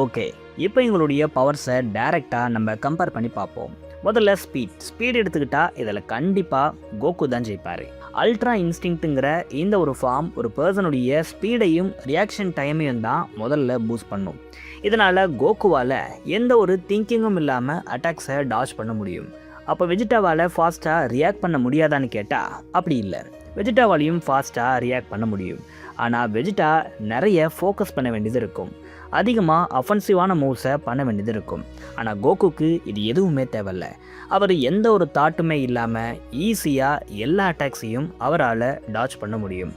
Okay, இப்போ எங்களுடைய பவர்ஸை டைரெக்டாக நம்ம கம்பேர் பண்ணி பார்ப்போம். முதல்ல ஸ்பீட் எடுத்துக்கிட்டா இதில் கண்டிப்பாக கோகு தான் ஜெயிப்பார். அல்ட்ரா இன்ஸ்டிங்க்ட்டுங்கிற இந்த ஒரு ஃபார்ம் ஒரு பர்சனுடைய ஸ்பீடையும் ரியாக்ஷன் டைமையும் தான் முதல்ல பூஸ்ட் பண்ணும். இதனால் கோகுவால் எந்த ஒரு திங்கிங்கும் இல்லாமல் அட்டாக்ஸை டாச் பண்ண முடியும். அப்போ வெஜிடாவால் ஃபாஸ்ட்டாக ரியாக்ட் பண்ண முடியாதான்னு கேட்டால் அப்படி இல்லை. வெஜிடாவாலையும் ஃபாஸ்ட்டாக ரியாக்ட் பண்ண முடியும். ஆனால் வெஜிடா நிறைய ஃபோக்கஸ் பண்ண வேண்டியது இருக்கும். அதிகமாக அஃபென்சிவான மூவ்ஸை பண்ண வேண்டியது இருக்கும். ஆனால் கோகுக்கு இது எதுவுமே தேவையில்லை. அவர் எந்த ஒரு தாட்டுமே இல்லாமல் ஈஸியாக எல்லா அட்டாக்ஸையும் அவரால் டாச் பண்ண முடியும்.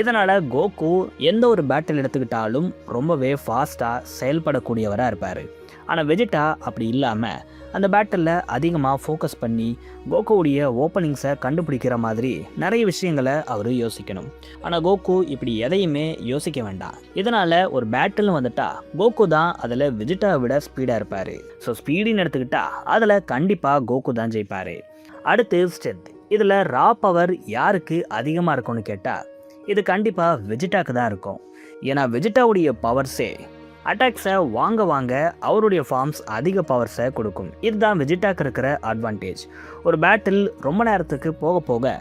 இதனால் கோகு எந்த ஒரு பேட்டில் எடுத்துக்கிட்டாலும் ரொம்பவே ஃபாஸ்ட்டாக செயல்படக்கூடியவராக இருப்பார். ஆனால் வெஜிடா அப்படி இல்லாமல் அந்த பேட்டிலில் அதிகமாக ஃபோக்கஸ் பண்ணி கோகுவுடைய ஓப்பனிங்ஸை கண்டுபிடிக்கிற மாதிரி நிறைய விஷயங்களை அவர் யோசிக்கணும். ஆனால் கோகு இப்படி எதையுமே யோசிக்க வேண்டாம். இதனால் ஒரு பேட்டில்னு வந்துட்டா கோகு தான் அதில் வெஜிடாவை விட ஸ்பீடாக இருப்பார். ஸோ ஸ்பீடுன்னு எடுத்துக்கிட்டா அதில் கண்டிப்பாக கோகு தான் ஜெயிப்பார். அடுத்து ஸ்ட்ரென்த். இதில் ரா பவர் யாருக்கு அதிகமாக இருக்கும்னு கேட்டால் இது கண்டிப்பாக வெஜிடாக்கு தான் இருக்கும். ஏன்னா வெஜிடாவுடைய பவர்ஸே அட்டாக்ஸை வாங்க அவருடைய ஃபார்ம்ஸ் அதிக பவர்ஸை கொடுக்கும். இதுதான் வெஜிடாக்கு இருக்கிற அட்வான்டேஜ். ஒரு பேட்டில் ரொம்ப நேரத்துக்கு போக போக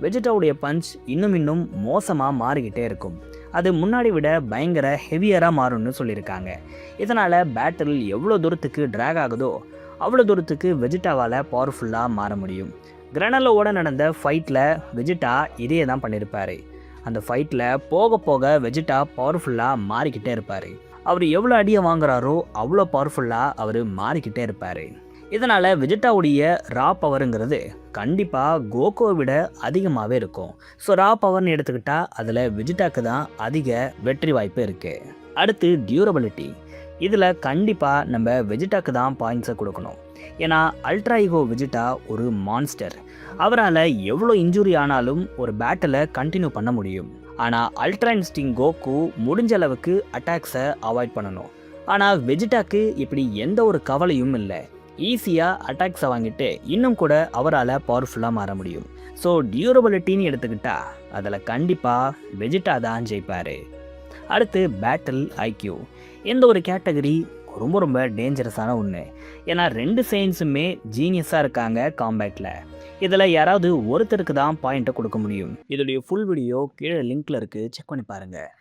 வெஜிடாவுடைய பஞ்ச் இன்னும் மோசமாக மாறிக்கிட்டே இருக்கும். அது முன்னாடி விட பயங்கர ஹெவியராக மாறும்னு சொல்லியிருக்காங்க. இதனால் பேட்டில் எவ்வளோ தூரத்துக்கு ட்ராக் ஆகுதோ அவ்வளோ தூரத்துக்கு வெஜிடாவால் பவர்ஃபுல்லாக மாற முடியும். கிரனலோட நடந்த ஃபைட்டில் வெஜிடா இதே தான் பண்ணியிருப்பார். அந்த ஃபைட்டில் போக போக வெஜிடா பவர்ஃபுல்லாக மாறிக்கிட்டே இருப்பார். அவர் எவ்வளோ அடியை வாங்குறாரோ அவ்வளோ பவர்ஃபுல்லாக அவர் மாறிக்கிட்டே இருப்பார். இதனால் வெஜிடாவுடைய ரா பவருங்கிறது கண்டிப்பாக கோகுவை விட அதிகமாகவே இருக்கும். ஸோ ரா பவர்னு எடுத்துக்கிட்டால் அதில் வெஜிடாக்கு தான் அதிக வெற்றி வாய்ப்பு இருக்குது. அடுத்து டியூரபிலிட்டி. இதில் கண்டிப்பாக நம்ம வெஜிடாக்கு தான் பாயிண்ட்ஸை கொடுக்கணும். ஏன்னா அல்ட்ரா ஈகோ வெஜிடா ஒரு மான்ஸ்டர். அவரால் எவ்வளோ இன்ஜுரி ஆனாலும் ஒரு பேட்டிலை கண்டினியூ பண்ண முடியும். ஆனால் அல்ட்ரா இன்ஸ்டிங் கோகு முடிஞ்ச அளவுக்கு அட்டாக்ஸை அவாய்ட் பண்ணணும். ஆனால் வெஜிடாக்கு இப்படி எந்த ஒரு கவலையும் இல்லை. ஈஸியாக அட்டாக்ஸை வாங்கிட்டு இன்னும் கூட அவரால் பவர்ஃபுல்லாக மாற முடியும். ஸோ டியூரபிலிட்டின்னு எடுத்துக்கிட்டா அதில் கண்டிப்பாக வெஜிடா தான் ஜெயிப்பார். அடுத்து பேட்டில் ஐக்யூ. எந்த ஒரு கேட்டகரி ரொம்ப டேஞ்சரஸான ஒன்று. ஏன்னா ரெண்டு சைன்ஸுமே ஜீனியஸாக இருக்காங்க காம்பேட்டில். இதில் யாராவது ஒருத்தருக்கு தான் பாயிண்ட்டை கொடுக்க முடியும். இதோடைய ஃபுல் வீடியோ கீழே லிங்க்கில் இருக்குது, செக் பண்ணி பாருங்கள்.